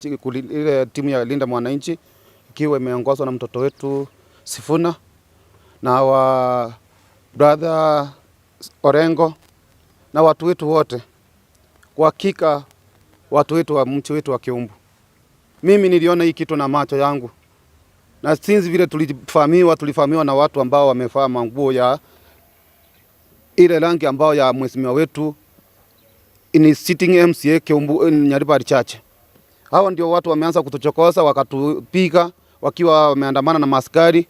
Ile timu ya Linda Mwananchi ikiwa imeongozwa na mtoto wetu Sifuna na wa brother Orengo na watu wetu wote. Kwa hakika watu wetu wa mchi wetu wa Kiumbu. Mimi niliona hii kitu na macho yangu. Na sinzi vile tulifahamiwa na watu ambao wamevaa manguo ya ile rangi ambao ya mheshimiwa wetu in sitting MCA Kiumbu Nyaribari Church. Hawa ndio watu wameanza kutuchokoza, wakatupiga wakiwa wameandamana na maskari.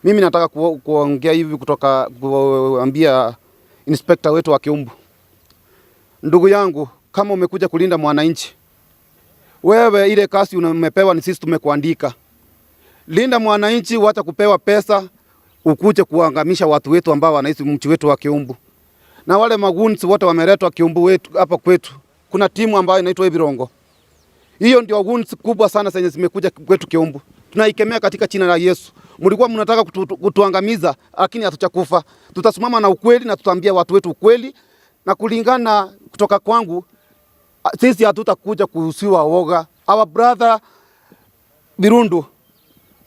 Mimi nataka kuongea hivi kutoka kuambia inspector wetu wa Kiumbu. Ndugu yangu, kama umekuja kulinda mwananchi, wewe ile kazi umepewa ni sisi tumekuandika. Linda mwananchi, wacha kupewa pesa ukuje kuangamisha watu wetu ambao wanaishi mchi wetu wa Kiumbu. Na wale magunzi wote wameletwa Kiumbu wetu hapa kwetu. Kuna timu ambayo inaitwa Ebirongo. Hiyo ndio gunzi kubwa sana zenye zimekuja kwetu Kiumbu. Tunaikemea katika jina la Yesu. Mlikuwa mnataka kutuangamiza, lakini hatuchakufa. Tutasimama na ukweli na tutaambia watu wetu ukweli, na kulingana kutoka kwangu sisi hatutakuja kuhusiwa woga. Our brother Birundu,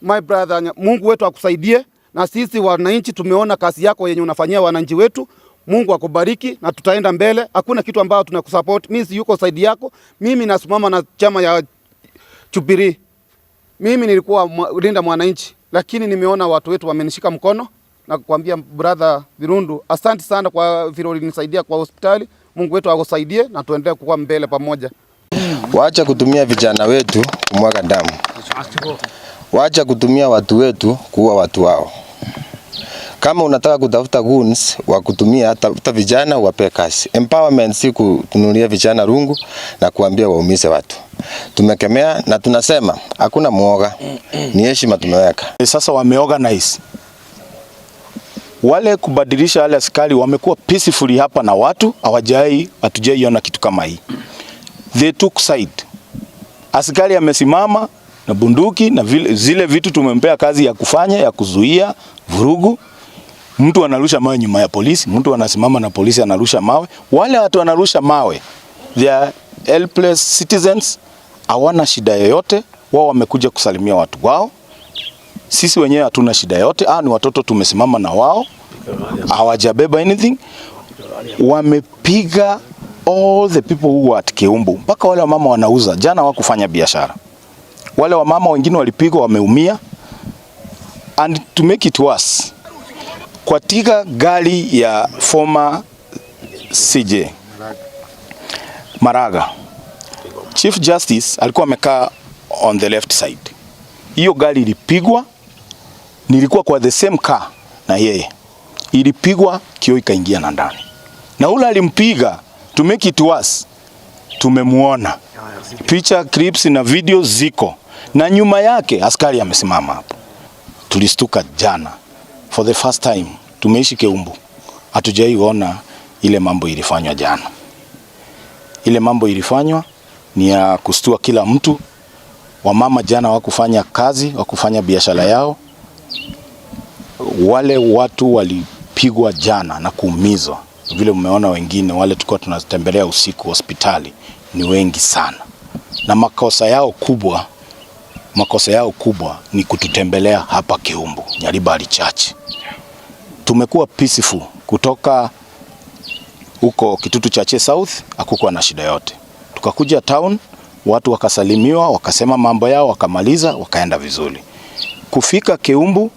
my brother, Mungu wetu akusaidie, na sisi wananchi tumeona kazi yako yenye unafanyia wananchi wetu. Mungu akubariki na tutaenda mbele. Hakuna kitu ambao tunakusupport. Mimi si yuko side yako. Mimi nasimama na chama ya Jubilee. Mimi nilikuwa Linda Mwananchi, lakini nimeona watu wetu wamenishika mkono na kukwambia brother Birundu, asante sana kwa vile ulinisaidia kwa hospitali. Mungu wetu akusaidie na tuendelee kuwa mbele pamoja. Waacha kutumia vijana wetu kumwaga damu. Waacha kutumia watu wetu kuua watu wao. Kama unataka kutafuta goons wa kutumia, tafuta vijana wape kazi. Empowerment si kununulia vijana rungu na kuambia waumize watu. Tumekemea na tunasema hakuna muoga. Ni heshima tumeweka. Sasa wameorganize wale kubadilisha wale askari, wamekuwa peacefully hapa na watu hatujaiona kitu kama hii. They took side. Askari amesimama na bunduki na zile vitu tumempea kazi ya kufanya, ya kuzuia vurugu. Mtu anarusha mawe nyuma ya polisi, mtu anasimama na polisi anarusha mawe. Wale watu wanarusha mawe, they are helpless citizens, hawana shida yoyote. Wao wamekuja kusalimia watu wao. Sisi wenyewe hatuna shida yote. Ni watoto tumesimama na wao, hawajabeba anything. Wamepiga all the people who were at Kiumbu. Mpaka wale wamama wanauza, jana hawakufanya biashara. Wale wamama wengine walipigwa, wameumia. And to make it worse, katika gari ya former CJ Maraga, Chief Justice alikuwa amekaa on the left side. Hiyo gari ilipigwa, nilikuwa kwa the same car na yeye. Ilipigwa, kioo ikaingia na ndani. Na ule alimpiga, to make it worse, tumemuona. Picha, clips na video ziko. Na nyuma yake askari amesimama hapo. Tulistuka jana. For the first time tumeishi Kiumbu, hatujaiona ile mambo ilifanywa jana. Ile mambo ilifanywa ni ya kustua kila mtu. Wamama jana wakufanya kazi, wakufanya biashara yao. Wale watu walipigwa jana na kuumizwa. Vile umeona wengine wale tulikuwa tunatembelea usiku hospitali ni wengi sana. Na makosa yao kubwa ni kututembelea hapa Kiumbu Nyaribari Church. Tumekuwa peaceful kutoka huko Kitutu Chache South, hakukuwa na shida yote. Tukakuja town, watu wakasalimiwa, wakasema mambo yao, wakamaliza, wakaenda vizuri. Kufika Kiumbu,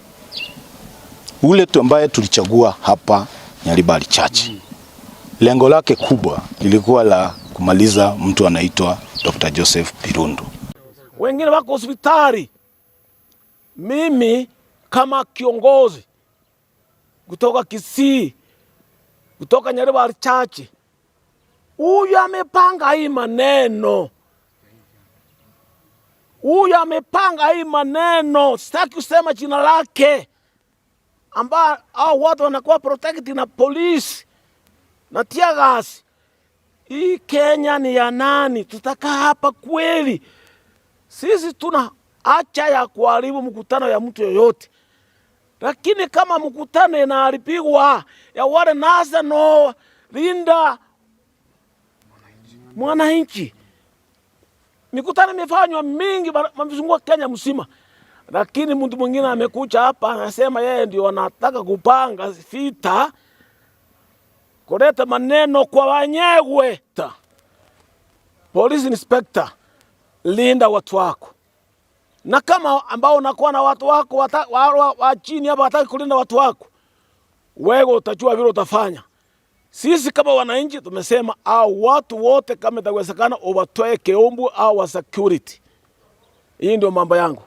ule tu ambaye tulichagua hapa Nyaribari Church, lengo lake kubwa lilikuwa la kumaliza mtu anaitwa Dr. Joseph Birundu. Wengine wako hospitali. Mimi kama kiongozi kutoka Kisii, kutoka Nyaribari Church, huyu amepanga hii maneno. Sitaki kusema jina lake, ambao hao watu wanakuwa protected na polisi na tear gas. Hii Kenya ni ya nani? Tutakaa hapa kweli? Sisi tuna acha ya kuharibu mkutano ya mtu yoyote. Lakini kama mkutano inaharibwa ya wale nasa no Linda Mwananchi, Mikutano imefanywa mingi mamizunguka Kenya mzima. Lakini mtu mwingine amekuja hapa anasema yeye ndio anataka kupanga vita, kuleta maneno kwa wenyewe. Police inspector, linda watu wako. Na kama ambao unakuwa na watu wako wa chini hapa wataki kulinda watu wako, wewe utajua vile utafanya. Sisi kama wananchi tumesema au watu wote kama itawezekana watoe Keumbu au wa security. Hii ndio mambo yangu.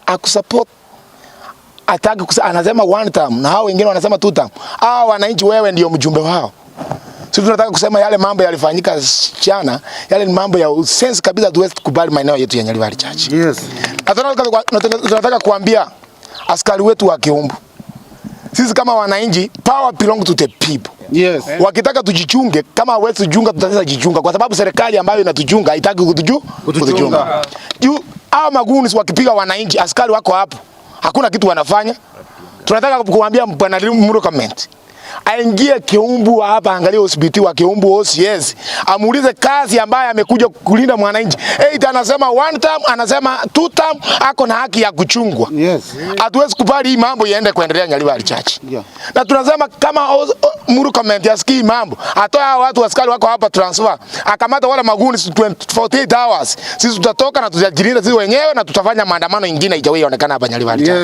Akusupport ataki anasema one term na hao wengine wanasema two term. Hao wananchi wewe ndio mjumbe wao. Sisi tunataka kusema yale mambo yalifanyika jana, yale ni mambo ya sense kabisa, tuwezi kubali maeneo yetu ya Nyaribari Church. Yes. Tunataka kuambia askari wetu wa Keumbu, sisi kama wananchi, power belong to the people. Yes. Wakitaka tujichunge, kama hawezi jichunga tutaweza jichunga kwa sababu serikali ambayo inatuchunga haitaki kutuchunga. Hao magunis wakipiga wananchi, askari wako hapo, hakuna kitu wanafanya. Tunataka kuambia Bwana Murkomen aingie Keumbu hapa, angalia hospitali wa Keumbu OCS, amuulize kazi ambaye amekuja kulinda mwananchi. Anasema one term, anasema two term, ako na haki ya kuchungwa. Yes. Hatuwezi kubali hii mambo iende kuendelea Nyaribari Church. Yeah. Na tunasema kama Murkomen yasikii mambo, atoa watu askari wako hapa transfer, akamata wale maguni 48 hours. Sisi tutatoka na tutajilinda sisi wenyewe na tutafanya maandamano mengine ijawahi onekana hapa Nyaribari Church. Yes.